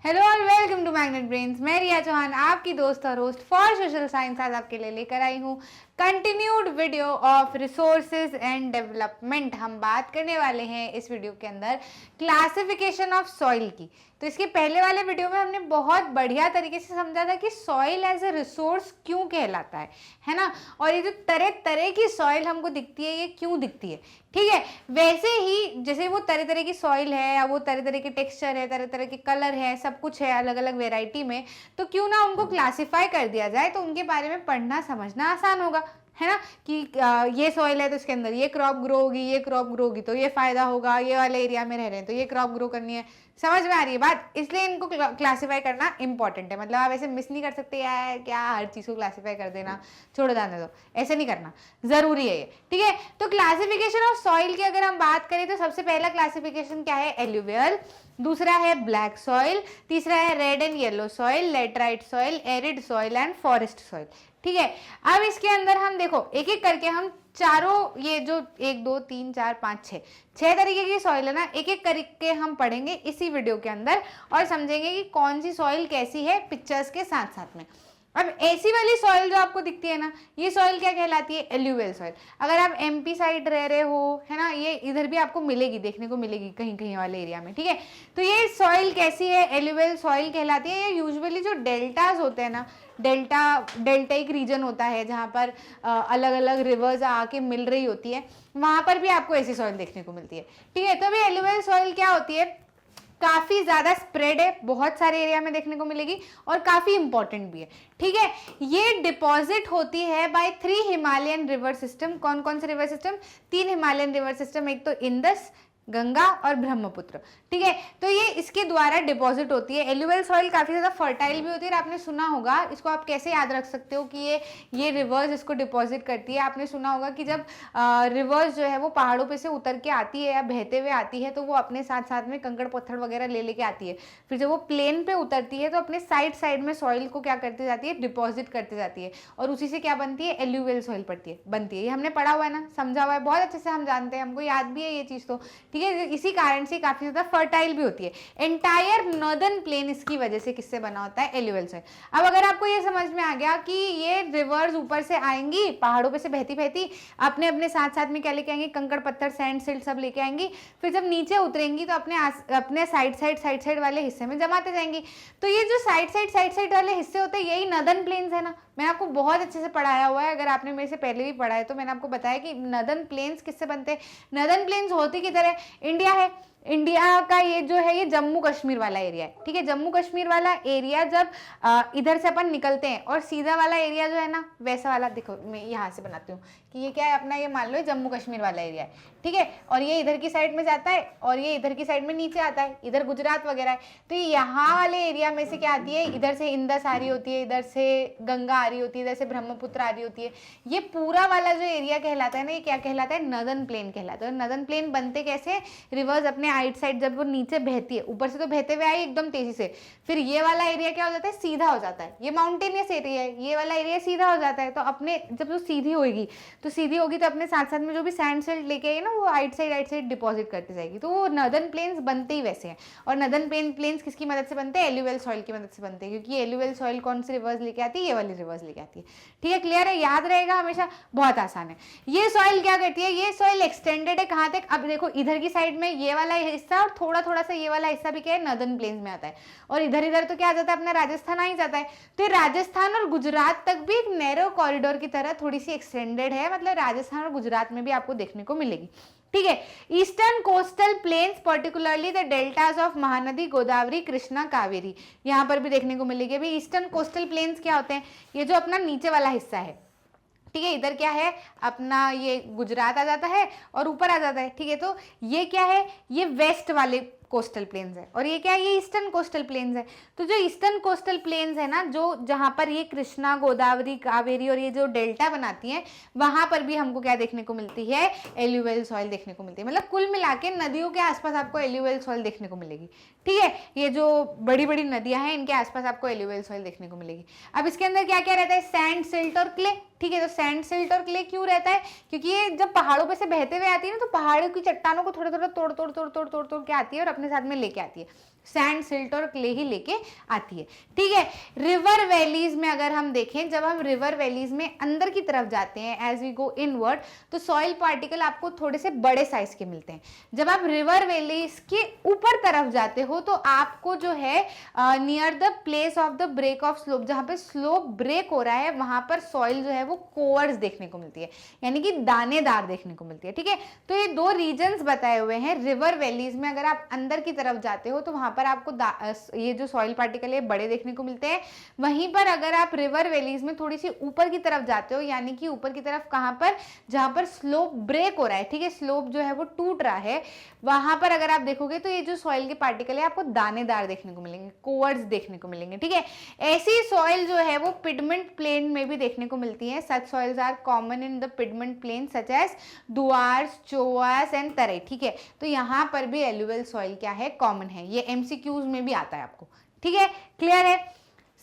Hello और welcome to magnet brains. मैं रिया चौहान, आपकी दोस्त और होस्ट फॉर सोशल साइंस, आज आपके लिए लेकर आई हूँ continued video of resources and development. हम बात करने वाले हैं इस वीडियो के अंदर क्लासिफिकेशन ऑफ सॉइल की। तो इसके पहले वाले वीडियो में हमने बहुत बढ़िया तरीके से समझा था कि सॉइल एज ए रिसोर्स क्यों कहलाता है ना। और ये जो तरह तरह की सॉइल हमको दिखती है, ये क्यों दिखती है, ठीक है। वैसे ही जैसे वो तरह तरह की सॉइल है, या वो तरह तरह के टेक्सचर है, तरह तरह के कलर है, सब कुछ है अलग अलग वेराइटी में, तो क्यों ना उनको क्लासिफाई कर दिया जाए, तो उनके बारे में पढ़ना समझना आसान होगा, है ना। कि ये सॉइल है तो इसके अंदर ये क्रॉप ग्रो होगी, ये क्रॉप ग्रो होगी तो ये फायदा होगा, ये वाले एरिया में रह रहे हैं तो ये क्रॉप ग्रो करनी है। समझ में आ रही है बात? इसलिए इनको क्लासिफाई करना इंपॉर्टेंट है। मतलब आप ऐसे मिस नहीं कर सकते यार, क्या हर चीज को क्लासिफाई कर देना, छोड़ जाने दो, ऐसे नहीं करना, जरूरी है ये, ठीक है। तो क्लासिफिकेशन ऑफ सॉइल की अगर हम बात करें तो सबसे पहला क्लासिफिकेशन क्या है? एल्यूवियल, दूसरा है ब्लैक सॉइल, तीसरा है red and yellow soil, laterite soil, arid soil and forest soil, ठीक है। अब इसके अंदर हम देखो एक एक करके हम चारों, ये जो 1 2 3 4 5 6 तरीके की सॉइल है ना, एक एक करके हम पढ़ेंगे इसी वीडियो के अंदर और समझेंगे कि कौन सी सॉइल कैसी है पिक्चर्स के साथ साथ में। अब ऐसी वाली सॉइल जो आपको दिखती है ना, ये सॉइल क्या कहलाती है? Alluvial soil. अगर आप एमपी साइड रह रहे हो, है ना, ये इधर भी आपको मिलेगी, देखने को मिलेगी कहीं कहीं वाले एरिया में, ठीक है। तो ये सॉइल कैसी है? एल्यूवियल सॉइल कहलाती है। ये यूजुअली जो डेल्टास होते हैं ना, डेल्टा एक रीजन होता है जहाँ पर अलग अलग रिवर्स आके मिल रही होती है, वहां पर भी आपको ऐसी सॉइल देखने को मिलती है, ठीक है। तो अभी एल्यूवियल सॉइल क्या होती है? काफी ज्यादा स्प्रेड है, बहुत सारे एरिया में देखने को मिलेगी और काफी इंपॉर्टेंट भी है, ठीक है। ये डिपॉजिट होती है बाय 3 हिमालयन रिवर सिस्टम। कौन कौन से river system? 3 Himalayan river system, एक तो इंदस, गंगा और ब्रह्मपुत्र, ठीक है। तो ये इसके द्वारा डिपॉजिट होती है। एल्यूवियल सॉइल काफी ज्यादा फर्टाइल भी होती है और आपने सुना होगा, इसको आप कैसे याद रख सकते हो कि ये रिवर्स इसको डिपॉजिट करती है। आपने सुना होगा कि जब रिवर्स जो है वो पहाड़ों पे से उतर के आती है या बहते हुए आती है, तो वो अपने साथ साथ में कंकड़ पत्थर वगैरह ले लेके आती है। फिर जब वो प्लेन पे उतरती है तो अपने साइड साइड में सॉइल को क्या करती जाती है? डिपॉजिट करती जाती है, और उसी से क्या बनती है? एल्यूवियल सॉइल बनती है। ये हमने पढ़ा हुआ है ना, समझा हुआ है, बहुत अच्छे से हम जानते हैं, हमको याद भी है ये चीज, तो ठीक है। इसी कारण से काफी ज्यादा फर्टाइल भी होती है। एंटायर नॉर्दर्न प्लेन इसकी वजह से किससे बना होता है? Alluvial soil. अब अगर आपको ये समझ में आ गया कि ये रिवर्स ऊपर से आएंगी, पहाड़ों पे से बहती बहती अपने अपने साथ साथ में क्या लेके आएंगी? कंकड़ पत्थर, सैंड सिल्ट सब लेके आएंगी। फिर जब नीचे उतरेंगी तो अपने साइड साइड वाले हिस्से में जमाते जाएंगी। तो ये जो साइड साइड वाले हिस्से होते हैं, यही नॉर्दर्न प्लेन्स है ना। मैंने आपको बहुत अच्छे से पढ़ाया हुआ है, अगर आपने मेरे से पहले भी पढ़ा है तो मैंने आपको बताया कि नॉर्दर्न प्लेन्स किससे बनते हैं। नॉर्दर्न प्लेन्स होती किधर है? इंडिया है। इंडिया का ये जो है, ये जम्मू कश्मीर वाला एरिया है, ठीक है। जम्मू कश्मीर वाला एरिया जब इधर से अपन निकलते हैं और सीधा वाला एरिया जो है ना, वैसा वाला देखो, मैं यहाँ से बनाती हूँ कि ये क्या है अपना, ये मान लो जम्मू कश्मीर वाला एरिया है, ठीक है। और ये इधर की साइड में जाता है और ये इधर की साइड में नीचे आता है, इधर गुजरात वगैरह है। तो यहाँ वाले एरिया में से क्या आती है? इधर से इंदस आ रही होती है, इधर से गंगा आ रही होती है, इधर से ब्रह्मपुत्र आ रही होती है। ये पूरा वाला जो एरिया कहलाता है ना, ये क्या कहलाता है? नॉर्दर्न प्लेन कहलाता है। नॉर्दर्न प्लेन बनते कैसे? रिवर्स अपने आइट साइड जब वो नीचे बहती है, ऊपर से तो बहते हुए आई एकदम तेजी से, फिर ये वाला एरिया क्या हो जाता है? सीधा हो जाता है। ये माउंटेनियस एरिया है, ये वाला एरिया सीधा हो जाता है। तो अपने जब वो सीधी होगी तो अपने साथ साथ में जो भी सैंड सिल्ट लेके आई ना, वो आइट साइड डिपॉजिट करती जाएगी। तो वो नॉर्दर्न प्लेन्स बनते ही वैसे हैं। और नॉर्दर्न प्लेन्स किसकी मदद से बनते हैं? एल्यूवियल सॉइल की मदद से बनते हैं, क्योंकि एल्यूवियल सॉइल कौन सी रिवर्स लेके आती है? ये वाली रिवर्स लेके आती है, ठीक है। क्लियर है? याद रहेगा हमेशा, बहुत आसान है। ये सॉइल क्या करती है? ये सॉइल एक्सटेंडेड है कहाँ तक? अब देखो इधर की साइड में ये वाला हिस्सा और थोड़ा थोड़ा सा ये वाला हिस्सा भी क्या है? नॉर्दर्न प्लेन्स में आता है। और इधर इधर तो क्या आ जाता है? अपना राजस्थान आ ही जाता है। तो राजस्थान और गुजरात तक भी एक नैरो कॉरिडोर की तरह थोड़ी सी एक्सटेंडेड है, मतलब राजस्थान और गुजरात में भी आपको देखने को मिलेगी, ठीक है। Eastern coastal planes, particularly the deltas of Mahanadi, Godavari, Krishna, Kaveri, यहाँ पर भी देखने को मिलेगी। अभी ईस्टर्न कोस्टल प्लेन्स क्या होते हैं? ये जो अपना नीचे वाला हिस्सा है, ठीक है, इधर क्या है अपना, ये गुजरात आ जाता है और ऊपर आ जाता है, ठीक है। तो ये क्या है? ये वेस्ट वाले कोस्टल प्लेन्स है, और ये क्या है? ये ईस्टर्न कोस्टल प्लेन्स है। तो जो ईस्टर्न कोस्टल प्लेन्स है ना, जो जहां पर ये कृष्णा, गोदावरी, कावेरी और ये जो डेल्टा बनाती हैं, वहां पर भी हमको क्या देखने को मिलती है? एल्यूवियल सॉइल देखने को मिलती है। मतलब कुल मिला के नदियों के आसपास आपको एल्यूवियल सॉइल देखने को मिलेगी, ठीक है। ये जो बड़ी बड़ी नदियां हैं, इनके आसपास आपको एल्यूवियल सॉइल देखने को मिलेगी। अब इसके अंदर क्या क्या रहता है? सैंड, सिल्ट और क्ले, ठीक है। तो सैंड, सिल्ट और क्ले क्यों रहता है? क्योंकि ये जब पहाड़ों पे से बहते हुए आती है ना, तो पहाड़ों की चट्टानों को थोड़ा थोड़ा तोड़ के आती है और अपने साथ में लेके आती है। सैंड, सिल्ट और क्ले ही लेके आती है। ठीक है, रिवर वैलीज में अगर हम देखें, जब हम रिवर वैलीज में अंदर की तरफ जाते हैं एज वी गो इनवर्ड, तो सॉइल पार्टिकल आपको थोड़े से बड़े साइज के मिलते हैं। जब आप रिवर वैलीज के ऊपर तरफ जाते हो तो आपको जो है near the place of the break of slope, जहां पे स्लोप ब्रेक हो रहा है, वहां पर सॉइल जो है वो कोवर्स देखने को मिलती है, यानी कि दानेदार देखने को मिलती है। ठीक है, तो ये दो रीजन्स बताए हुए हैं। रिवर वैलीज में अगर आप अंदर की तरफ जाते हो तो वहां पर आपको ये जो सॉइल पार्टिकल है बड़े देखने को मिलते हैं। वहीं पर अगर आप रिवर वैलीज में थोड़ी सी ऊपर की तरफ जाते हो, यानी कि ऊपर की तरफ कहां पर, जहां पर स्लोप ब्रेक हो रहा है, ठीक है, स्लोप जो है वो टूट रहा है, वहां पर अगर आप देखोगे तो ये जो सॉइल के पार्टिकल है आपको दानेदार देखने को मिलेंगे, कोवर्स देखने को मिलेंगे। ठीक है, ऐसी सॉइल जो है वो पिडमेंट प्लेन में भी देखने को मिलती है। Such soils are common in the piedmont plain such as Duars, Choas and Terai. ठीक है, तो यहां पर भी एलुवियल सॉइल क्या है, कॉमन है। ये एमसीक्यूज में भी आता है आपको। ठीक है, क्लियर है,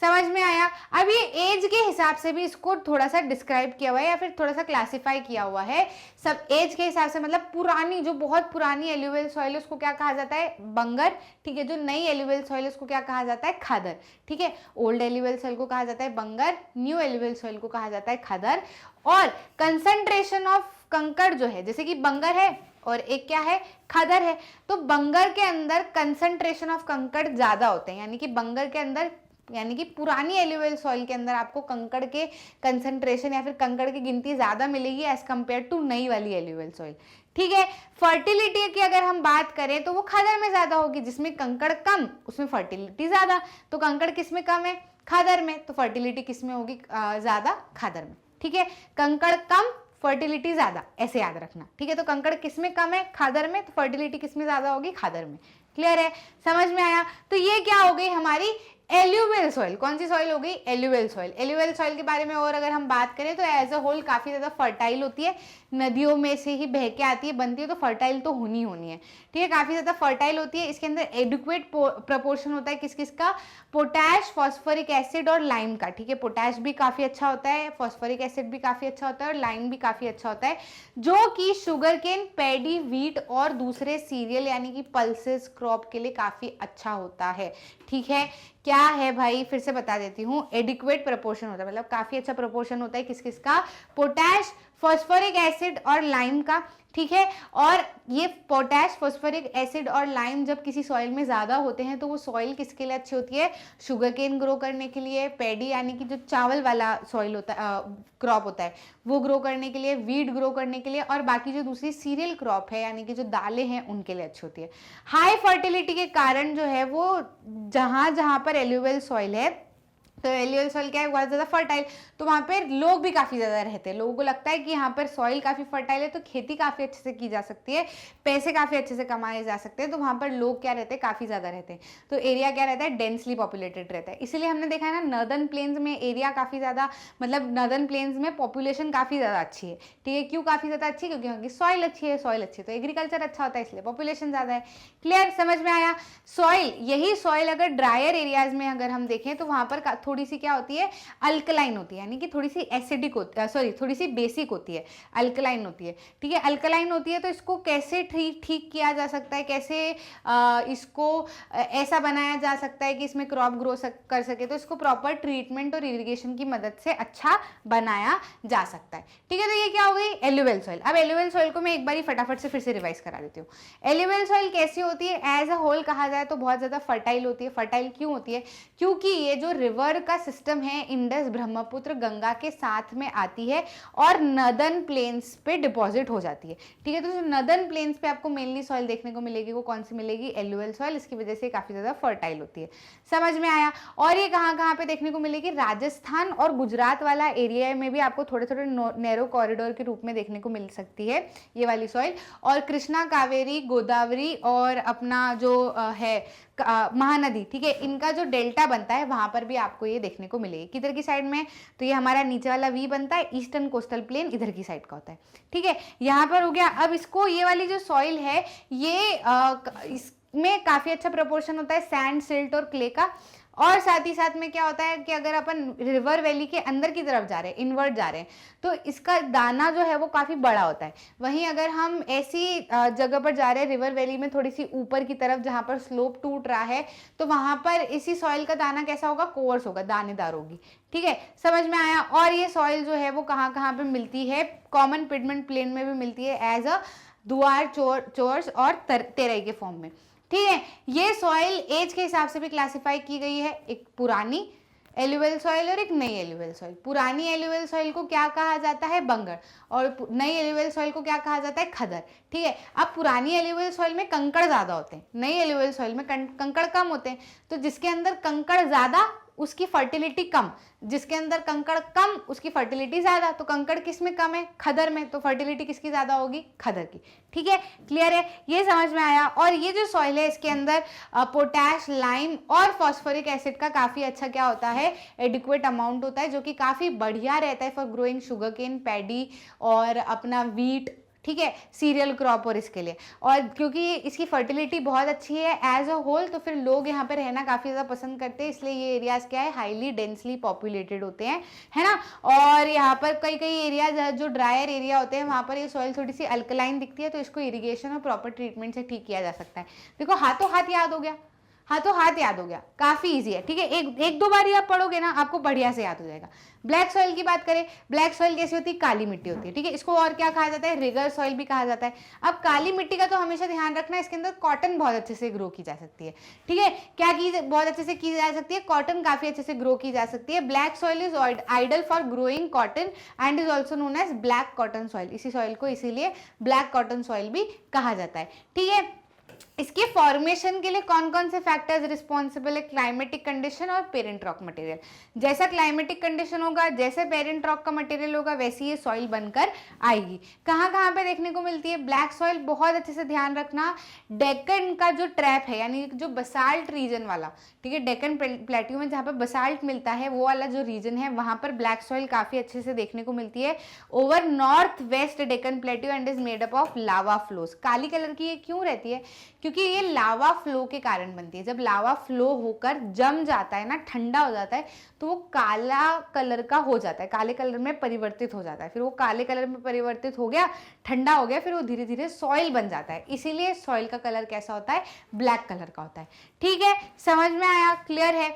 समझ में आया। अब ये एज के हिसाब से भी इसको थोड़ा सा डिस्क्राइब किया हुआ है या फिर थोड़ा सा क्लासिफाई किया हुआ है। सब एज के हिसाब से, मतलब पुरानी, जो बहुत पुरानी एलुवियल सॉइल है उसको क्या कहा जाता है, बंगर। ठीक है, जो नई एलुवियल सॉइल है उसको क्या कहा जाता है, खादर। ठीक है, ओल्ड एलुवियल सॉइल को कहा जाता है बंगर, न्यू एलुवियल सॉइल को कहा जाता है खादर। और कंसंट्रेशन ऑफ कंकड़ जो है, जैसे कि बंगर है और एक क्या है, खादर है, तो बंगर के अंदर कंसंट्रेशन ऑफ कंकड़ ज्यादा होते हैं, यानी कि बंगर के अंदर, यानी कि पुरानी एलुवियल सॉइल के अंदर आपको कंकड़ के कंसंट्रेशन या फिर कंकड़ की गिनती ज्यादा मिलेगी एज कंपेयर टू नई वाली एलुवियल सॉइल। ठीक है, फर्टिलिटी की अगर हम बात करें तो वो खादर में ज्यादा होगी, जिसमें कंकड़ कम उसमें फर्टिलिटी ज्यादा। तो कंकड़ किस में कम है, खादर में, तो फर्टिलिटी किस में होगी, ज्यादा, खादर में। ठीक है, कंकड़ कम, फर्टिलिटी ज्यादा, ऐसे याद रखना। ठीक है, तो कंकड़ किस में कम है, खादर में, तो फर्टिलिटी किस में ज्यादा होगी, खादर में। क्लियर है, समझ में आया। तो ये क्या हो गई हमारी एल्यूवियल सॉइल। कौन सी सॉइल हो गई, एल्यूवियल सॉइल। एल्यूवियल सॉइल के बारे में और अगर हम बात करें तो एज अ होल काफी ज्यादा फर्टाइल होती है, नदियों में से ही बह के आती है, बनती है, तो फर्टाइल तो होनी होनी है। ठीक है, काफी ज्यादा फर्टाइल होती है। इसके अंदर एडिक्वेट प्रपोर्शन होता है किस किस का, पोटैश, फॉस्फोरिक एसिड और लाइम का। ठीक है, पोटैश भी काफी अच्छा होता है, फॉस्फोरिक एसिड भी काफी अच्छा होता है और लाइम भी काफी अच्छा होता है, जो कि शुगर केन, पैडी, व्हीट और दूसरे सीरियल यानी कि पल्सेस, क्रॉप के लिए काफी अच्छा होता है। ठीक है, क्या है भाई, फिर से बता देती हूँ, एडिक्वेट प्रपोर्शन होता है, मतलब काफी अच्छा प्रपोर्शन होता है किस किस का, पोटैश, फॉस्फोरिक एसिड और लाइम का। ठीक है, और ये पोटैश, फॉस्फोरिक एसिड और लाइम जब किसी सॉइल में ज्यादा होते हैं तो वो सॉइल किसके लिए अच्छी होती है, शुगर केन ग्रो करने के लिए, पैडी यानी कि जो चावल वाला सॉइल होता है, क्रॉप होता है, वो ग्रो करने के लिए, वीट ग्रो करने के लिए, और बाकी जो दूसरी सीरियल क्रॉप है यानी कि जो दालें हैं उनके लिए अच्छी होती है। हाई फर्टिलिटी के कारण जो है वो जहां जहां पर एल्यूवियल सॉइल है, तो एल्यूवियल सॉइल क्या है, बहुत ज्यादा फर्टाइल, तो वहां पर लोग भी काफी ज्यादा रहते हैं। लोगों को लगता है कि यहाँ पर सॉइल काफी फर्टाइल है तो खेती काफी अच्छे से की जा सकती है, पैसे काफी अच्छे से कमाए जा सकते हैं, तो वहां पर लोग क्या रहते हैं, काफी ज्यादा रहते हैं। तो एरिया क्या रहता है, डेंसली पॉपुलेटेड रहता है। इसीलिए हमने देखा है ना, नर्दर्न प्लेन्स में एरिया काफी ज्यादा, मतलब नर्दर्न प्लेन्स में पॉपुलेशन काफी ज्यादा अच्छी है। ठीक है, क्यों काफी ज्यादा अच्छी, क्योंकि वहाँ की सॉइल अच्छी है, सॉइल अच्छी है तो एग्रीकल्चर अच्छा होता है, इसलिए पॉपुलेशन ज्यादा है। क्लियर, समझ में आया। सॉइल, यही सॉइल अगर ड्रायर एरियाज में अगर हम देखें तो वहां पर थोड़ी सी क्या होती है, अल्कलाइन होती है, यानी कि थोड़ी सी एसिडिक होती है, सॉरी थोड़ी सी बेसिक होती है, अल्कलाइन होती है। ठीक है, अल्कलाइन होती है तो इसको कैसे ठीक किया जा सकता है, कैसे इसको ऐसा बनाया जा सकता है कि इसमें क्रॉप ग्रो कर सके, तो इसको प्रॉपर ट्रीटमेंट और इरिगेशन की मदद से अच्छा बनाया जा सकता है। ठीक है, तो ये क्या हो गई, एल्यूवियल सॉइल। अब एल्यूवियल सॉइल को मैं एक बार फटाफट से फिर से रिवाइज करा देती हूँ। एल्यूवियल सॉइल कैसी होती है, एज अ होल कहा जाए तो बहुत ज्यादा फर्टाइल होती है। फर्टाइल क्यों होती है, क्योंकि ये जो रिवर का सिस्टम है, इंडस, ब्रह्मपुत्र, गंगा के साथ में आती है और नर्दर्न प्लेन्स पे डिपॉजिट हो जाती है। ठीक है, तो जो नर्दर्न प्लेन्स पे आपको मेनली सॉइल देखने को मिलेगी वो कौन सी मिलेगी, एल्यूवियल सॉइल। इसकी वजह से काफी ज्यादा फर्टाइल होती है। समझ में आया। और ये कहाँ कहाँ पे देखने को मिलेगी, राजस्थान और गुजरात वाला एरिया में भी आपको थोड़े थोड़े नैरो कॉरिडोर के रूप में देखने को मिल सकती है ये वाली सॉइल। और कृष्णा, कावेरी, गोदावरी और अपना जो है महानदी, ठीक है, इनका जो डेल्टा बनता है वहां पर भी आपको ये देखने को मिलेगी। किधर की साइड में, तो ये हमारा नीचे वाला वी बनता है, ईस्टर्न कोस्टल प्लेन इधर की साइड का होता है। ठीक है, यहाँ पर हो गया। अब इसको, ये वाली जो सॉइल है ये इसमें काफी अच्छा प्रोपोर्शन होता है सैंड, सिल्ट और क्ले का। और साथ ही साथ में क्या होता है कि अगर अपन रिवर वैली के अंदर की तरफ जा रहे हैं, इनवर्ट जा रहे हैं, तो इसका दाना जो है वो काफ़ी बड़ा होता है। वहीं अगर हम ऐसी जगह पर जा रहे हैं रिवर वैली में थोड़ी सी ऊपर की तरफ जहाँ पर स्लोप टूट रहा है, तो वहाँ पर इसी सॉइल का दाना कैसा होगा, कोर्स होगा, दानेदार होगी। ठीक है, समझ में आया। और ये सॉइल जो है वो कहाँ कहाँ पे मिलती है, कॉमन पिडमेंट प्लेन में भी मिलती है एज अ दुआर चोर्स और तेराई के फॉर्म में। ठीक है, ये सॉइल एज के हिसाब से भी क्लासिफाई की गई है, एक पुरानी एलुवियल सॉइल और एक नई एलुवियल सॉइल। पुरानी एलुवियल सॉइल को क्या कहा जाता है, बंगर, और नई एलुवियल सॉइल को क्या कहा जाता है, खदर। ठीक है, अब पुरानी एलुवियल सॉइल में कंकड़ ज्यादा होते हैं, नई एलुवियल सॉइल में कंकड़ कम होते हैं। तो जिसके अंदर कंकड़ ज्यादा उसकी फर्टिलिटी कम, जिसके अंदर कंकड़ कम उसकी फर्टिलिटी ज्यादा। तो कंकड़ किस में कम है, खदर में, तो फर्टिलिटी किसकी ज्यादा होगी, खदर की। ठीक है, क्लियर है, ये समझ में आया। और ये जो सॉइल है इसके अंदर पोटैश, लाइम और फॉस्फोरिक एसिड का काफी अच्छा क्या होता है, एडिक्वेट अमाउंट होता है, जो कि काफी बढ़िया रहता है for growing sugarcane, paddy और अपना वीट। ठीक है, सीरियल क्रॉप और इसके लिए। और क्योंकि इसकी फर्टिलिटी बहुत अच्छी है एज अ होल, तो फिर लोग यहाँ पे रहना काफ़ी ज़्यादा पसंद करते हैं, इसलिए ये एरियाज क्या है, हाईली डेंसली पॉपुलेटेड होते हैं, है ना। और यहाँ पर कई कई एरियाज जो ड्रायर एरिया होते हैं वहाँ पर ये सॉइल थोड़ी सी अल्कलाइन दिखती है, तो इसको इरीगेशन और प्रॉपर ट्रीटमेंट से ठीक किया जा सकता है। देखो हाथों हाथ याद हो गया, हाथों हाथ याद हो गया, काफी इजी है। ठीक है, एक दो बार आप पढ़ोगे ना आपको बढ़िया से याद हो जाएगा। ब्लैक सॉइल की बात करें, ब्लैक सॉइल कैसी होती है, काली मिट्टी होती है। ठीक है, इसको और क्या कहा जाता है, रिगर सॉइल भी कहा जाता है। अब काली मिट्टी का तो हमेशा ध्यान रखना, इसके अंदर कॉटन बहुत अच्छे से ग्रो की जा सकती है। ठीक है, क्या की बहुत अच्छे से की जा सकती है, कॉटन काफी अच्छे से ग्रो की जा सकती है। Black soil is ideal for growing cotton and is also known as black cotton soil. इसी सॉइल को इसीलिए ब्लैक कॉटन सॉइल भी कहा जाता है। ठीक है, इसके फॉर्मेशन के लिए कौन कौन से फैक्टर्स रिस्पॉन्सिबल है, क्लाइमेटिक कंडीशन और पेरेंट रॉक मटेरियल। जैसा क्लाइमेटिक कंडीशन होगा, जैसे पेरेंट रॉक का मटेरियल होगा, वैसी ये सॉइल बनकर आएगी। कहाँ कहाँ पे देखने को मिलती है ब्लैक सॉइल, बहुत अच्छे से ध्यान रखना, डेक्कन का जो ट्रैप है यानी जो बसाल्ट रीजन वाला, ठीक है, डेक्कन प्लेट्यू में जहाँ पर बसाल्ट मिलता है वो वाला जो रीजन है वहाँ पर ब्लैक सॉइल काफ़ी अच्छे से देखने को मिलती है over north west Deccan plateau and is made up of lava flows. Kali colour की ये क्यों रहती है, क्योंकि ये लावा फ्लो के कारण बनती है। जब लावा फ्लो होकर जम जाता है ना, ठंडा हो जाता है, तो वो काला कलर का हो जाता है, काले कलर में परिवर्तित हो जाता है। फिर वो काले कलर में परिवर्तित हो गया, ठंडा हो गया, फिर वो धीरे धीरे सॉइल बन जाता है। इसीलिए सॉइल का कलर कैसा होता है, ब्लैक कलर का होता है। ठीक है, समझ में आया, क्लियर है।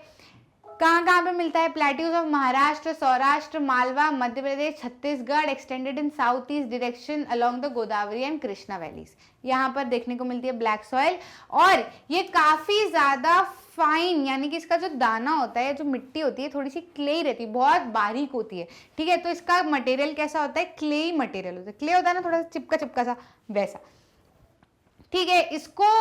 कहाँ कहाँ पे मिलता है, plateaus of Maharashtra, Saurashtra, Malwa, Madhya Pradesh, Chhattisgarh, extended in south east direction along the Godavari and Krishna valleys. यहाँ पर देखने को मिलती है ब्लैक सॉइल, और ये काफी ज्यादा फाइन, यानी कि इसका जो दाना होता है, जो मिट्टी होती है थोड़ी सी क्ले रहती है, बहुत बारीक होती है। ठीक है, तो इसका मटेरियल कैसा होता है, क्ले मटेरियल होता है। क्ले होता है ना थोड़ा सा चिपका चिपका सा, वैसा। ठीक है, इसको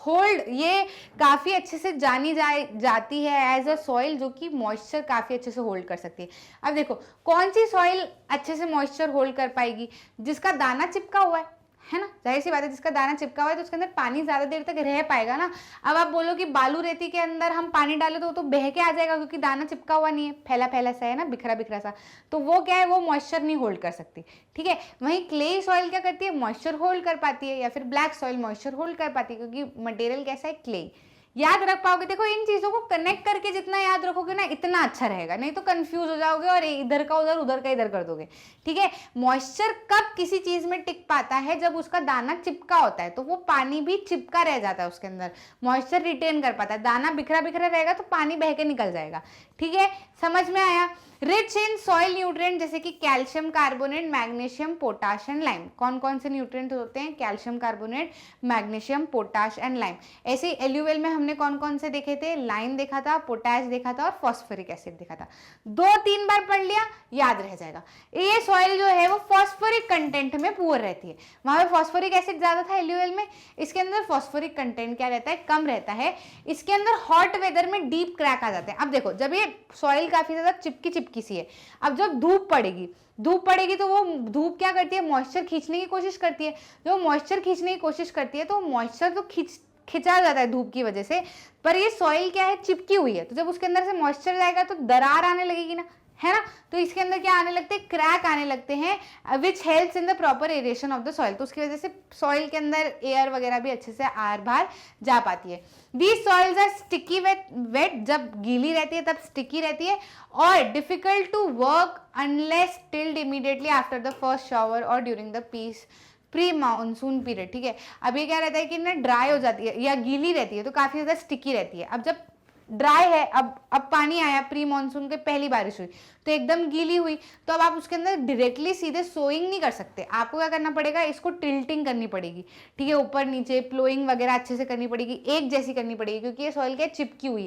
होल्ड ये काफ़ी अच्छे से जानी जाती है एज अ सॉइल, जो कि मॉइस्चर काफ़ी अच्छे से होल्ड कर सकती है। अब देखो कौन सी सॉइल अच्छे से मॉइस्चर होल्ड कर पाएगी, जिसका दाना चिपका हुआ है ना, जाहिर सी बात है, जिसका दाना चिपका हुआ है तो उसके अंदर पानी ज़्यादा देर तक रह पाएगा ना। अब आप बोलो कि बालू रेती के अंदर हम पानी डालें तो वो तो बह के आ जाएगा, क्योंकि दाना चिपका हुआ नहीं है, फैला फैला सा है ना, बिखरा बिखरा सा, तो वो क्या है, वो मॉइस्चर नहीं होल्ड कर सकती। ठीक है, वहीं क्ले सॉइल क्या करती है, मॉइस्चर होल्ड कर पाती है, या फिर ब्लैक सॉइल मॉइस्चर होल्ड कर पाती है, क्योंकि मटेरियल कैसा है, क्ले। याद रख पाओगे, देखो इन चीजों को कनेक्ट करके जितना याद रखोगे ना इतना अच्छा रहेगा, नहीं तो कंफ्यूज हो जाओगे और इधर का उधर, उधर का इधर कर दोगे। ठीक है, मॉइस्चर कब किसी चीज में टिक पाता है, जब उसका दाना चिपका होता है, तो वो पानी भी चिपका रह जाता है उसके अंदर, मॉइस्चर रिटेन कर पाता है। दाना बिखरा बिखरा रहेगा तो पानी बह के निकल जाएगा। ठीक है, समझ में आया। रिच इन सॉइल न्यूट्रिएंट जैसे कि calcium carbonate, magnesium, potash and lime. कौन कौन से न्यूट्रिएंट होते हैं, calcium carbonate, magnesium, potash and lime. ऐसे एल्यूवेल में हमने कौन कौन से देखे थे, लाइम देखा था, पोटाश देखा था और फॉस्फोरिक एसिड देखा था। 2-3 बार पढ़ लिया, याद रह जाएगा। ये सॉइल जो है वो फॉस्फोरिक कंटेंट में पुअर रहती है, वहां पे फॉस्फोरिक एसिड ज्यादा था एल्यूवेल में, इसके अंदर फॉस्फोरिक कंटेंट क्या रहता है, कम रहता है। इसके अंदर हॉट वेदर में डीप क्रैक आ जाते हैं। अब देखो जब ये सॉइल काफी ज्यादा चिपकी चिपकी सी है, अब जब धूप पड़ेगी तो वो धूप क्या करती है, मॉइस्चर खींचने की कोशिश करती है। जो मॉइस्चर खींचने की कोशिश करती है तो मॉइस्चर तो खिंचा जाता है धूप की वजह से, पर ये सॉइल क्या है, चिपकी हुई है, तो जब उसके अंदर से मॉइस्चर जाएगा तो दरार आने लगेगी ना, है ना। तो इसके अंदर क्या आने लगते हैं, क्रैक आने लगते हैं, which helps in the proper aeration of the soil. तो उसकी वजह से सॉइल के अंदर एयर वगैरह भी अच्छे से आर बाहर जा पाती है। These soils are sticky wet, जब गीली रहती है तब स्टिकी रहती है, और difficult to work unless tilled immediately after the first shower और during the pre monsoon period. ठीक है, अब ये क्या रहता है कि ना ड्राई हो जाती है या गीली रहती है तो काफी ज्यादा स्टिकी रहती है। अब जब ड्राई है, अब पानी आया, प्री मानसून के पहली बारिश हुई तो एकदम गीली हुई, तो अब आप उसके अंदर डायरेक्टली सीधे सोइंग नहीं कर सकते, आपको क्या करना पड़ेगा, इसको टिल्टिंग करनी पड़ेगी। ठीक है, ऊपर नीचे प्लोइंग वगैरह अच्छे से करनी पड़ेगी, एक जैसी करनी पड़ेगी, क्योंकि ये सॉइल क्या चिपकी हुई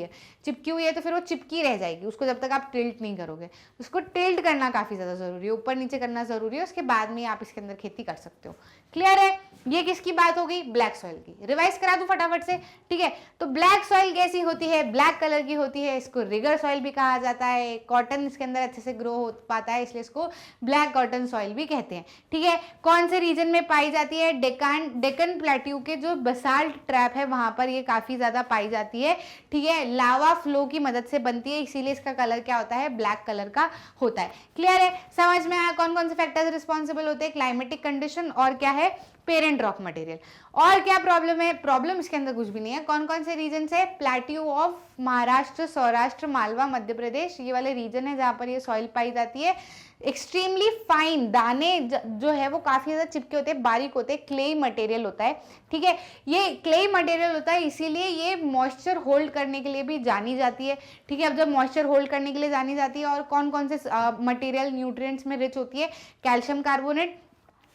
है तो फिर वो चिपकी रह जाएगी उसको जब तक आप टिल्ट नहीं करोगे। उसको टिल्ट करना काफी ज्यादा जरूरी है, ऊपर नीचे करना जरूरी है, उसके बाद में आप इसके अंदर खेती कर सकते हो। क्लियर है। ये किसकी बात हो गई, ब्लैक सॉइल की। रिवाइज करा दूं फटाफट से। ठीक है, तो ब्लैक सॉइल कैसी होती है, ब्लैक कलर की होती है, इसको रिगर सॉइल भी कहा जाता है। कॉटन इसके अंदर अच्छे से ग्रो हो पाता है, इसलिए इसको ब्लैक कॉटन सॉइल भी कहते हैं। ठीक है, कौन से रीजन में पाई जाती है, डेक्कन प्लेट्यू के जो बसाल्ट ट्रैप है वहां पर ये काफी ज्यादा पाई जाती है। ठीक है, लावा फ्लो की मदद से बनती है, इसीलिए इसका कलर क्या होता है, ब्लैक कलर का होता है। क्लियर है, समझ में आया कौन कौन से फैक्टर्स रिस्पॉन्सिबल होते हैं, क्लाइमेटिक कंडीशन और क्या है, पेरेंट रॉक मटेरियल। और क्या प्रॉब्लम है, प्रॉब्लम इसके अंदर कुछ भी नहीं है। कौन कौन से रीजन से, प्लेट्यू ऑफ महाराष्ट्र, सौराष्ट्र, मालवा, मध्य प्रदेश, ये वाले रीजन है जहां पर ये सॉइल पाई जाती है। एक्सट्रीमली फाइन, दाने जो है वो काफी ज्यादा चिपके होते हैं, बारीक होते हैं, क्ले मटेरियल होता है। ठीक है, ये क्ले मटेरियल होता है, इसीलिए ये मॉइस्चर होल्ड करने के लिए भी जानी जाती है। ठीक है, अब जब मॉइस्चर होल्ड करने के लिए जानी जाती है, और कौन कौन से मटेरियल न्यूट्रिएंट्स में रिच होती है, कैल्शियम कार्बोनेट,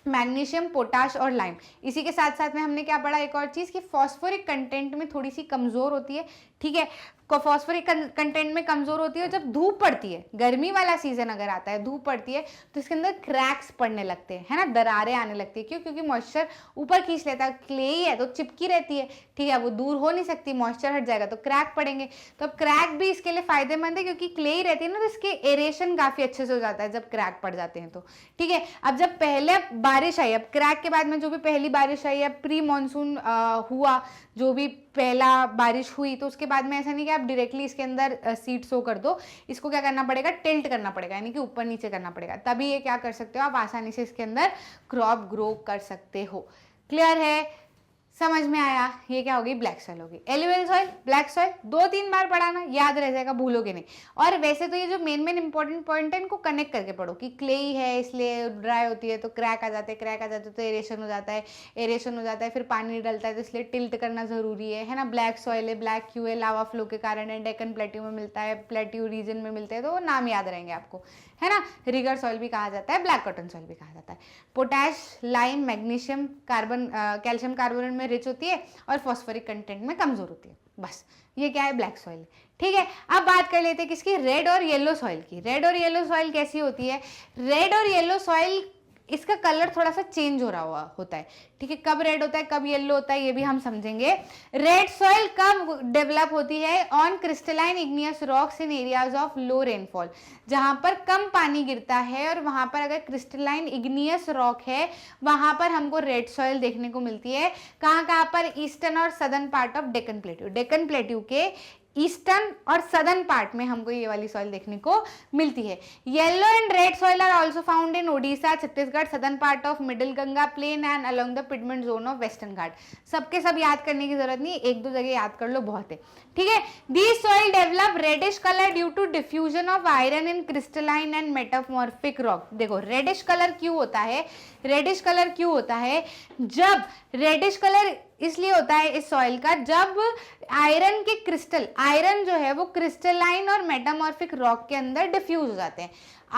मैग्नीशियम, पोटाश और लाइम। इसी के साथ साथ में हमने क्या पढ़ा, एक और चीज, कि फॉस्फोरिक कंटेंट में थोड़ी सी कमजोर होती है। ठीक है, फॉस्फोरिक कंटेंट में कमजोर होती है जब धूप पड़ती है, गर्मी वाला सीजन अगर आता है, धूप पड़ती है तो इसके अंदर क्रैक्स पड़ने लगते हैं, है ना, दरारें आने लगती है। क्यों, क्योंकि मॉइस्चर ऊपर खींच लेता है, क्ले ही है तो चिपकी रहती है। ठीक है, वो दूर हो नहीं सकती, मॉइस्चर हट जाएगा तो क्रैक पड़ेंगे। तो अब क्रैक भी इसके लिए फायदेमंद है, क्योंकि क्ले ही रहती है ना, तो इसके एरेशन काफी अच्छे से हो जाता है जब क्रैक पड़ जाते हैं तो। ठीक है, अब जब पहले बारिश आई, अब क्रैक के बाद में जो भी पहली बारिश आई, अब प्री मानसून हुआ, जो भी पहला बारिश हुई, तो उसके बाद में ऐसा नहीं कि आप डायरेक्टली इसके अंदर सीड सो कर दो, इसको क्या करना पड़ेगा, टिल्ट करना पड़ेगा, यानी कि ऊपर नीचे करना पड़ेगा, तभी ये क्या कर सकते हो, आप आसानी से इसके अंदर क्रॉप ग्रो कर सकते हो। क्लियर है, समझ में आया। ये क्या होगी, ब्लैक सॉइल होगी। एलुवियल सॉइल, ब्लैक सॉइल, 2-3 बार पढ़ाना, याद रह जाएगा, भूलोगे नहीं। और वैसे तो ये जो मेन इंपॉर्टेंट पॉइंट है, इनको कनेक्ट करके पढ़ो, कि क्ले है इसलिए ड्राई होती है तो क्रैक आ जाते हैं, क्रैक आ जाते हैं तो एरेशन हो जाता है, एरेशन हो जाता है फिर पानी डलता है तो इसलिए टिल्ट करना जरूरी है ना। ब्लैक सॉइल है, ब्लैक क्यों है, लावा फ्लो के कारण है, डेक्कन प्लेट्यू में मिलता है, प्लेट्यू रीजन में मिलते हैं, तो वो नाम याद रहेंगे आपको, है ना। रिगर सॉइल भी कहा जाता है, ब्लैक कॉटन सॉइल भी कहा जाता है। Potash, lime, magnesium, carbon, calcium carbonate में रिच होती है और फॉस्फोरिक कंटेंट में कमजोर होती है। बस ये क्या है, ब्लैक सॉइल। ठीक है, अब बात कर लेते हैं किसकी, रेड और येलो सॉइल की। रेड और येलो सॉइल कैसी होती है, रेड और येलो सॉइल इसका कलर थोड़ा सा चेंज हो रहा हुआ होता है। ठीक है, कब रेड होता है कब येलो होता है ये भी हम समझेंगे। रेड सॉइल कब डेवलप होती है, on crystalline igneous rocks in areas of low rainfall, जहां पर कम पानी गिरता है और वहां पर अगर क्रिस्टलाइन इग्नियस रॉक है वहां पर हमको रेड सॉइल देखने को मिलती है। कहां पर, ईस्टर्न और southern part of Deccan plateau, Deccan plateau के ईस्टर्न और सदर्न पार्ट में हमको ये वाली सॉइल देखने को मिलती है। Yellow and red soil are also found in Odisha, Chhattisgarh, southern part of middle Ganga plain and along the piedmont zone of western Ghat. सबके सब याद करने की जरूरत नहीं, 1-2 जगह याद कर लो, बहुत है। ठीक है, these soil develop reddish colour due to diffusion of iron in crystalline and metamorphic rock. देखो रेडिश कलर क्यों होता है, रेडिश कलर क्यों होता है, जब रेडिश कलर इसलिए होता है इस सॉइल का, जब आयरन के क्रिस्टल, आयरन जो है वो क्रिस्टलाइन और मेटामॉर्फिक रॉक के अंदर डिफ्यूज हो जाते हैं।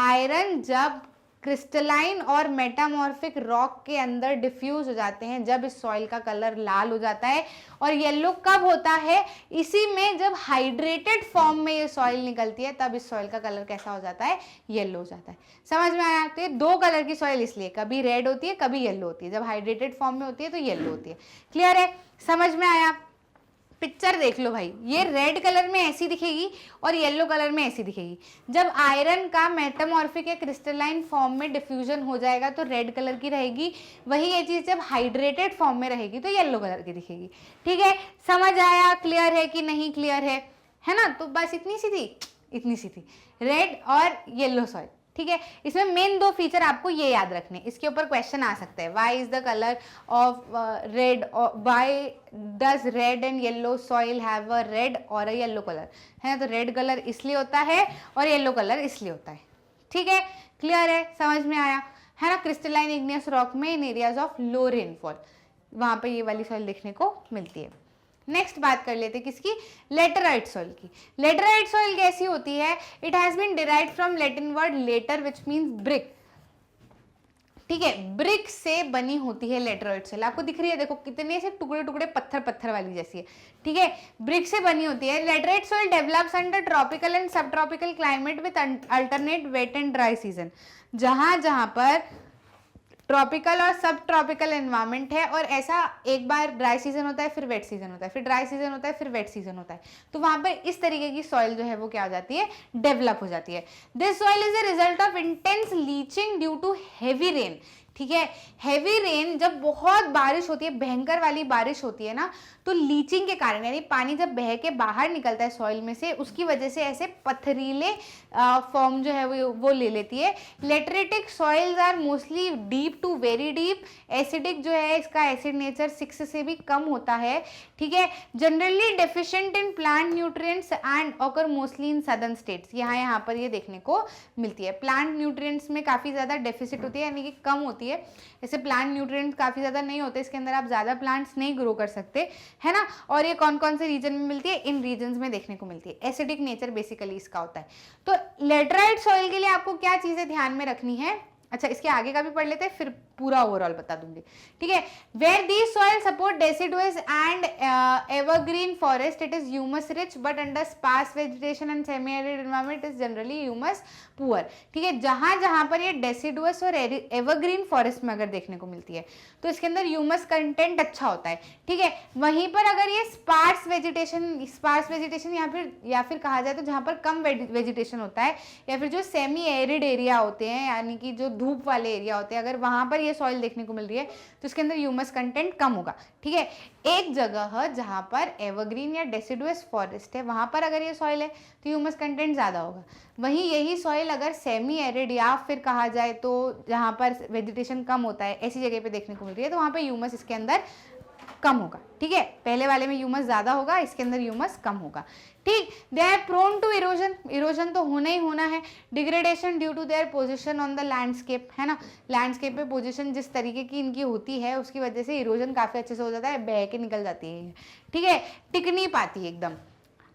आयरन जब क्रिस्टलाइन और मेटामॉर्फिक रॉक के अंदर डिफ्यूज हो जाते हैं, जब इस सॉइल का कलर लाल हो जाता है। और येलो कब होता है, इसी में जब हाइड्रेटेड फॉर्म में ये सॉइल निकलती है तब इस सॉइल का कलर कैसा हो जाता है, येलो हो जाता है। समझ में आया, तो ये 2 कलर की सॉइल इसलिए, कभी रेड होती है कभी येलो होती है, जब हाइड्रेटेड फॉर्म में होती है तो येलो होती है। क्लियर है, समझ में आया। पिक्चर देख लो भाई, ये रेड कलर में ऐसी दिखेगी और येलो कलर में ऐसी दिखेगी। जब आयरन का मेटामॉर्फिक या क्रिस्टलाइन फॉर्म में डिफ्यूजन हो जाएगा तो रेड कलर की रहेगी, वही ये चीज जब हाइड्रेटेड फॉर्म में रहेगी तो येलो कलर की दिखेगी। ठीक है, समझ आया, क्लियर है कि नहीं क्लियर है ना। तो बस इतनी सी थी, इतनी सी थी, रेड और येलो सॉइल, ठीक है। इसमें मेन दो फीचर आपको ये याद रखने, इसके ऊपर क्वेश्चन आ सकता है, why is the colour of red, why does red and yellow soil have a red और अ येलो कलर, है ना। तो रेड कलर इसलिए होता है और येलो कलर इसलिए होता है, ठीक है। क्लियर है, समझ में आया, है ना। क्रिस्टलाइन इग्नियस रॉक में इन एरियाज ऑफ लो रेनफॉल वहां पे ये वाली सॉइल देखने को मिलती है। नेक्स्ट बात कर लेते हैं किसकी, लेटराइट सॉइल की। लेटराइट सॉइल कैसी होती है, it has been derived from Latin word later which means brick, ठीक है। ब्रिक से बनी होती है लेटराइट सॉइल, आपको दिख रही है, देखो कितने से टुकड़े टुकड़े पत्थर पत्थर वाली जैसी है, ठीक है। ब्रिक से बनी होती है। Laterite soil develops under tropical and sub tropical climate with alternate wet and dry season, जहां जहां पर ट्रॉपिकल और सब ट्रॉपिकल एनवायरमेंट है, और ऐसा एक बार ड्राई सीजन होता है, फिर वेट सीजन होता है, फिर ड्राई सीजन होता है, फिर वेट सीजन होता है, तो वहां पर इस तरीके की सॉइल जो है वो क्या हो जाती है, डेवलप हो जाती है। This soil is a result of intense leaching due to heavy rain, ठीक है। हेवी रेन, जब बहुत बारिश होती है, भयंकर वाली बारिश होती है ना, तो लीचिंग के कारण, यानी पानी जब बह के बाहर निकलता है सॉइल में से, उसकी वजह से ऐसे पथरीले फॉर्म जो है वो ले लेती है। Lateritic soils are mostly deep to very deep, acidic जो है इसका एसिड नेचर 6 से भी कम होता है, ठीक है। Generally deficient in plant nutrients and occur mostly in southern states, यहाँ पर ये देखने को मिलती है। प्लांट न्यूट्रिएंट्स में काफ़ी ज़्यादा डेफिसिट होती है, यानी कि कम होती है। जैसे प्लांट न्यूट्रिएंट्स काफ़ी ज़्यादा नहीं होते, इसके अंदर आप ज़्यादा प्लांट्स नहीं ग्रो कर सकते, है ना। और ये कौन कौन से रीजन में मिलती है, इन रीजन्स में देखने को मिलती है। एसिडिक नेचर बेसिकली इसका होता है। तो लेटराइट सॉइल के लिए आपको क्या चीज़ें ध्यान में रखनी है, अच्छा इसके आगे का भी पढ़ लेते हैं, फिर पूरा ओवरऑल बता दूंगी, ठीक है। Where these soil support deciduous and evergreen forest, it is humus rich but under sparse vegetation and semi arid environment is generally humus poor, ठीक है। जहां जहां पर ये डेसिडुअस और एवरग्रीन फॉरेस्ट में अगर देखने को मिलती है तो इसके अंदर ह्यूमस कंटेंट अच्छा होता है, ठीक है। वहीं पर अगर ये स्पार्स वेजिटेशन या फिर कहा जाए तो जहां पर कम वेजिटेशन होता है, या फिर जो सेमी एरिड एरिया होते हैं, यानी कि जो धूप वाले एरिया होते हैं, अगर वहां पर ये सॉइल देखने को मिल रही है तो इसके अंदर ह्यूमस कंटेंट कम होगा, ठीक है। एक जगह जहां पर एवरग्रीन या डेसिडुअस फॉरेस्ट है, वहां पर अगर ये सॉइल है तो ह्यूमस कंटेंट ज्यादा होगा। वहीं यही सॉइल अगर सेमी एरिड या फिर कहा जाए तो जहां पर वेजिटेशन कम होता है, ऐसी जगह पे देखने को मिल रही है, तो वहां पर ह्यूमस इसके अंदर कम होगा, ठीक है। पहले वाले में ह्यूमस ज्यादा होगा, इसके अंदर ह्यूमस कम होगा, ठीक। They are prone to erosion, erosion तो होना ही होना है। Degradation due to their position on the landscape, है ना। लैंडस्केप पे पोजीशन जिस तरीके की इनकी होती है, उसकी वजह से इरोजन काफी अच्छे से हो जाता है, बह के निकल जाती है, ठीक है, टिक नहीं पाती एकदम।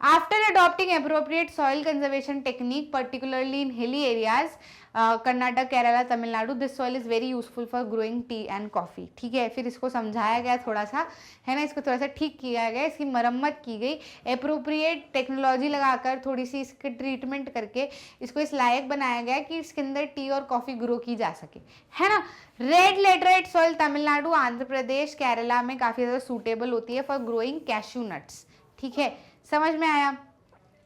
After adopting appropriate soil conservation technique, particularly in hilly areas, Karnataka, Kerala, Tamil Nadu, this soil is very useful for growing T and coffee, ठीक है। फिर इसको समझाया गया थोड़ा सा, है ना, इसको थोड़ा सा ठीक किया गया, इसकी मरम्मत की गई, अप्रोप्रिएट टेक्नोलॉजी लगाकर थोड़ी सी इसके ट्रीटमेंट करके इसको इस लायक बनाया गया कि इसके अंदर टी और कॉफी ग्रो की जा सके, है ना। Red laterite soil Tamil Nadu, Andhra Pradesh, Kerala में काफ़ी ज़्यादा सूटेबल होती है फॉर ग्रोइंग कैश्यू नट्स, ठीक है। समझ में आया,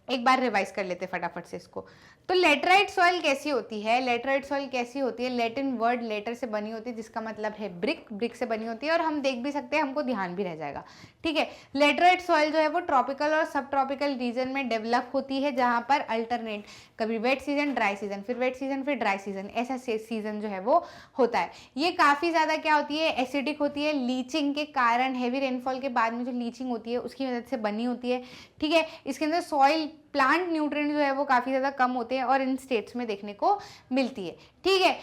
एक बार रिवाइज कर लेते फटाफट से इसको। तो लेटराइट सॉइल कैसी होती है, लेटराइट सॉइल कैसी होती है, लैटिन वर्ड लेटर से बनी होती है, जिसका मतलब है ब्रिक, ब्रिक से बनी होती है, और हम देख भी सकते हैं, हमको ध्यान भी रह जाएगा, ठीक है। लेटराइट सॉइल जो है वो ट्रॉपिकल और सब ट्रॉपिकल रीजन में डेवलप होती है, जहां पर अल्टरनेट, कभी वेट सीजन, ड्राई सीजन, फिर वेट सीजन, फिर ड्राई सीजन, ऐसा सीजन जो है वो होता है। ये काफ़ी ज़्यादा क्या होती है, एसिडिक होती है, लीचिंग के कारण, हैवी रेनफॉल के बाद में जो लीचिंग होती है उसकी मदद से बनी होती है, ठीक है। इसके अंदर सॉइल प्लांट न्यूट्रिएंट जो है वो काफ़ी ज़्यादा कम होते हैं और इन स्टेट्स में देखने को मिलती है, ठीक है।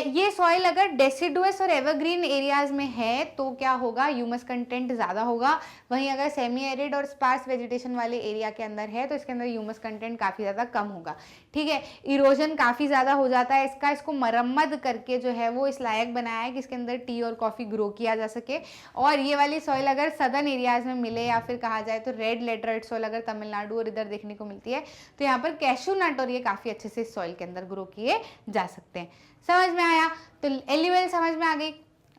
ये सॉइल अगर डेसिडुअस और एवरग्रीन एरियाज में है तो क्या होगा, ह्यूमस कंटेंट ज़्यादा होगा। वहीं अगर सेमी एरिड और स्पार्स वेजिटेशन वाले एरिया के अंदर है तो इसके अंदर ह्यूमस कंटेंट काफ़ी ज़्यादा कम होगा, ठीक है। इरोजन काफ़ी ज़्यादा हो जाता है इसको मरम्मत करके जो है वो इस लायक बनाया है कि इसके अंदर टी और कॉफ़ी ग्रो किया जा सके। और ये वाली सॉइल अगर सदर्न एरियाज में मिले, या फिर कहा जाए तो रेड लेटराइट सॉइल अगर तमिलनाडु और इधर देखने को मिलती है, तो यहाँ पर कैशू नट और ये काफ़ी अच्छे से इस सॉइल के अंदर ग्रो किए जा सकते हैं। समझ में आया, तो एल्यूवियल समझ में आ गई,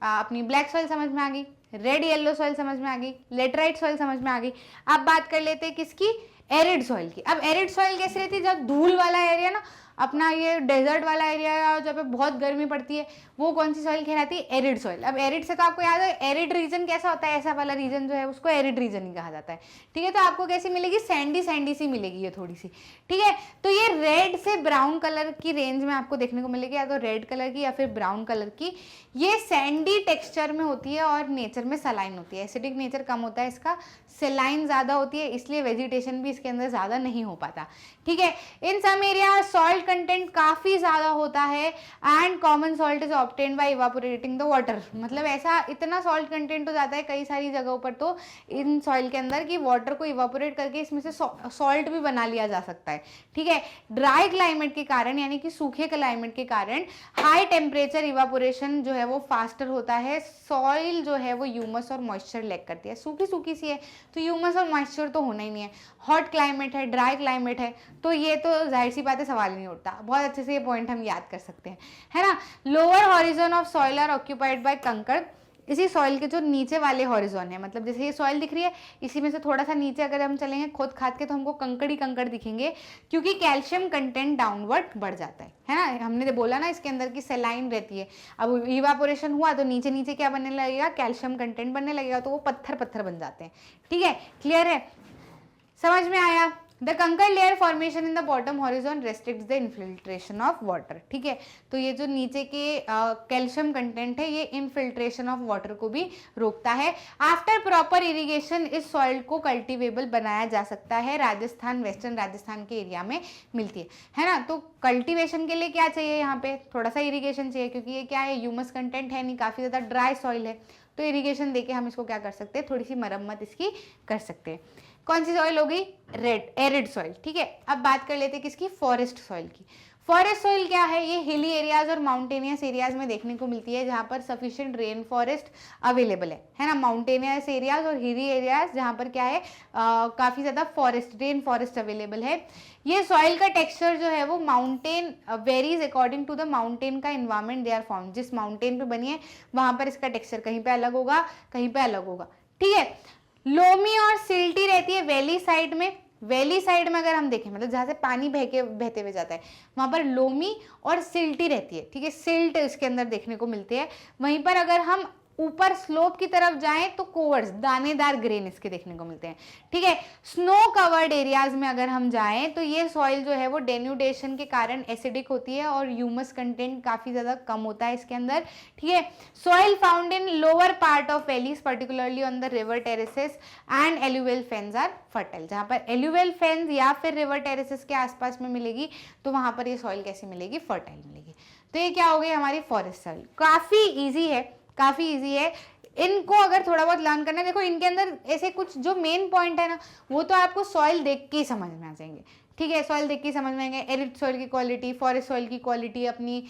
अपनी ब्लैक सॉइल समझ में आ गई, रेड येलो सॉइल समझ में आ गई, लेटराइट सॉइल समझ में आ गई। अब बात कर लेते हैं किसकी, एरिड सॉइल की। अब एरिड सॉइल कैसी रहती है, जब धूल वाला एरिया ना, अपना ये डेजर्ट वाला एरिया है जहाँ पे बहुत गर्मी पड़ती है, वो कौन सी सॉइल कहलाती है? Arid soil. अब एरिड से तो आपको याद है एरिड रीजन कैसा होता है, ऐसा वाला रीजन जो है उसको एरिड रीजन ही कहा जाता है, ठीक है। तो आपको कैसी मिलेगी? सैंडी सैंडी सी मिलेगी ये थोड़ी सी, ठीक है। तो ये रेड से ब्राउन कलर की रेंज में आपको देखने को मिलेगी, या तो रेड कलर की या फिर ब्राउन कलर की। ये सैंडी टेक्सचर में होती है और नेचर में सलाइन होती है। एसिडिक नेचर कम होता है इसका, सेलाइन ज़्यादा होती है, इसलिए वेजिटेशन भी इसके अंदर ज़्यादा नहीं हो पाता, ठीक है। In some area salt content काफ़ी ज़्यादा होता है and common salt is obtained by evaporating the water. मतलब ऐसा इतना सॉल्ट कंटेंट हो जाता है कई सारी जगहों पर तो इन सॉइल के अंदर कि वाटर को इवापोरेट करके इसमें से सॉल्ट भी बना लिया जा सकता है, ठीक है। ड्राई क्लाइमेट के कारण यानी कि सूखे क्लाइमेट के कारण हाई टेम्परेचर इवापोरेशन जो है वो फास्टर होता है। सॉइल जो है वो ह्यूमस और मॉइस्चर लैक करती है, सूखी सूखी सी है तो ह्यूमस और मॉइस्चर तो होना ही नहीं है। हॉट क्लाइमेट है, ड्राई क्लाइमेट है, तो ये तो जाहिर सी बात है, सवाल ही नहीं उठता। बहुत अच्छे से ये पॉइंट हम याद कर सकते हैं, है ना। Lower horizon of soil are occupied by kankar. इसी सॉइल के जो नीचे वाले हॉरिजॉन है, मतलब जैसे ये सॉइल दिख रही है, इसी में से थोड़ा सा नीचे अगर हम चलेंगे खोद खाद के तो हमको कंकड़ ही कंकड़ दिखेंगे, क्योंकि कैल्शियम कंटेंट डाउनवर्ड बढ़ जाता है ना। हमने तो बोला ना इसके अंदर की सेलाइन रहती है। अब इवापोरेशन हुआ तो नीचे नीचे क्या बनने लगेगा? कैल्शियम कंटेंट बनने लगेगा, तो वो पत्थर पत्थर बन जाते हैं, ठीक है। क्लियर है, समझ में आया? द कंकर layer formation in the bottom horizon restricts the infiltration of water, ठीक है। तो ये जो नीचे के कैल्शियम कंटेंट है ये इनफिल्ट्रेशन ऑफ वाटर को भी रोकता है। आफ्टर प्रॉपर इरिगेशन इस सॉइल को कल्टिवेबल बनाया जा सकता है। राजस्थान, वेस्टर्न राजस्थान के एरिया में मिलती है ना। तो कल्टिवेशन के लिए क्या चाहिए? यहाँ पे थोड़ा सा इरिगेशन चाहिए, क्योंकि ये क्या है, ह्यूमस कंटेंट है नहीं, काफ़ी ज़्यादा ड्राई सॉइल है, तो इरिगेशन देके हम इसको क्या कर सकते हैं, थोड़ी सी मरम्मत इसकी कर सकते हैं। कौन सी सॉइल हो गई? रेड, एरिड सॉइल, ठीक है। अब बात कर लेते हैं किसकी? फॉरेस्ट सॉइल की। फॉरेस्ट सॉइल क्या है? ये हिली एरियाज और माउंटेनियस एरियाज में देखने को मिलती है, जहाँ पर सफिशिएंट रेन फॉरेस्ट अवेलेबल है ना। माउंटेनियस एरियाज और हिली एरियाज जहाँ पर क्या है, काफ़ी ज़्यादा फॉरेस्ट, रेन फॉरेस्ट अवेलेबल है। ये सॉइल का टेक्सचर जो है वो mountain varies according to the mountain का इन्वायरमेंट दे आर फॉर्म। जिस माउंटेन पे बनी है वहाँ पर इसका टेक्सचर कहीं पे अलग होगा, कहीं पे अलग होगा, ठीक है। लोमी और सिल्टी रहती है वैली साइड में। वैली साइड में अगर हम देखें, मतलब जहाँ से पानी बहते हुए जाता है, वहाँ पर लोमी और सिल्टी रहती है, ठीक है। सिल्ट इसके अंदर देखने को मिलती है। वहीं पर अगर हम ऊपर स्लोप की तरफ जाएं तो कोवर्स, दानेदार ग्रेन इसके देखने को मिलते हैं, ठीक है। स्नो कवर्ड एरियाज में अगर हम जाएं तो ये सॉइल जो है वो डेन्यूडेशन के कारण एसिडिक होती है और ह्यूमस कंटेंट काफ़ी ज़्यादा कम होता है इसके अंदर, ठीक है। Soil found in lower part of valleys particularly on the river terraces and alluvial fans are fertile. जहाँ पर एल्यूवियल फेन्स या फिर रिवर टेरेसेस के आसपास में मिलेगी तो वहाँ पर ये सॉइल कैसी मिलेगी? फर्टाइल मिलेगी। तो ये क्या हो गई हमारी फॉरेस्ट सॉइल। काफ़ी ईजी है, काफ़ी इजी है। इनको अगर थोड़ा बहुत लर्न करना है, देखो इनके अंदर ऐसे कुछ जो मेन पॉइंट है ना, वो तो आपको सॉइल देख के ही समझ में आ जाएंगे, ठीक है। सॉइल देख के समझ में आएंगे। एरिड सॉइल की क्वालिटी, फॉरेस्ट सॉइल की क्वालिटी, अपनी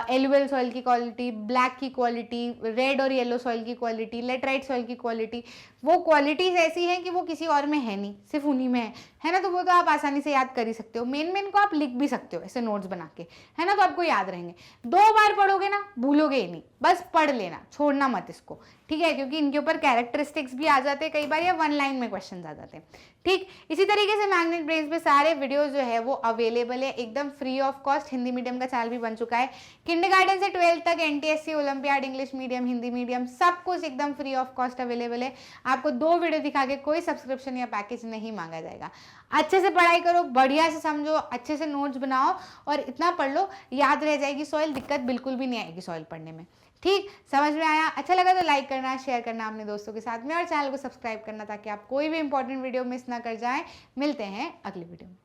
एलुवियल सॉइल की क्वालिटी, ब्लैक की क्वालिटी, रेड और येलो सॉइल की क्वालिटी, लेटराइट सॉइल की क्वालिटी। वो क्वालिटीज ऐसी हैं कि वो किसी और में है नहीं, सिर्फ उन्हीं में है ना। तो वो तो आप आसानी से याद कर ही सकते हो। मेन को आप लिख भी सकते हो ऐसे नोट्स बना के, है ना, तो आपको याद रहेंगे। 2 बार पढ़ोगे ना भूलोगे ही नहीं, बस पढ़ लेना, छोड़ना मत इसको, ठीक है। क्योंकि इनके ऊपर कैरेक्टरिस्टिक्स भी आ जाते हैं कई बार, या 1 लाइन में क्वेश्चन आ जाते हैं, ठीक। इसी तरीके से मैग्नेट ब्रेन्स पे सारे वीडियोस जो है वो अवेलेबल है एकदम free of cost. Hindi medium का चैनल भी बन चुका है। किंडरगार्टन से 12th तक NTSC, olympiad, English medium, Hindi medium, सब कुछ एकदम फ्री ऑफ कॉस्ट अवेलेबल है। आपको 2 वीडियो दिखा के कोई सब्सक्रिप्शन या पैकेज नहीं मांगा जाएगा। अच्छे से पढ़ाई करो, बढ़िया से समझो, अच्छे से नोट्स बनाओ और इतना पढ़ लो, याद रह जाएगी सॉइल। दिक्कत बिल्कुल भी नहीं आएगी सॉइल पढ़ने में, ठीक। समझ में आया? अच्छा लगा तो लाइक करना, शेयर करना अपने दोस्तों के साथ में और चैनल को सब्सक्राइब करना ताकि आप कोई भी इंपॉर्टेंट वीडियो मिस ना कर जाएं। मिलते हैं अगली वीडियो में।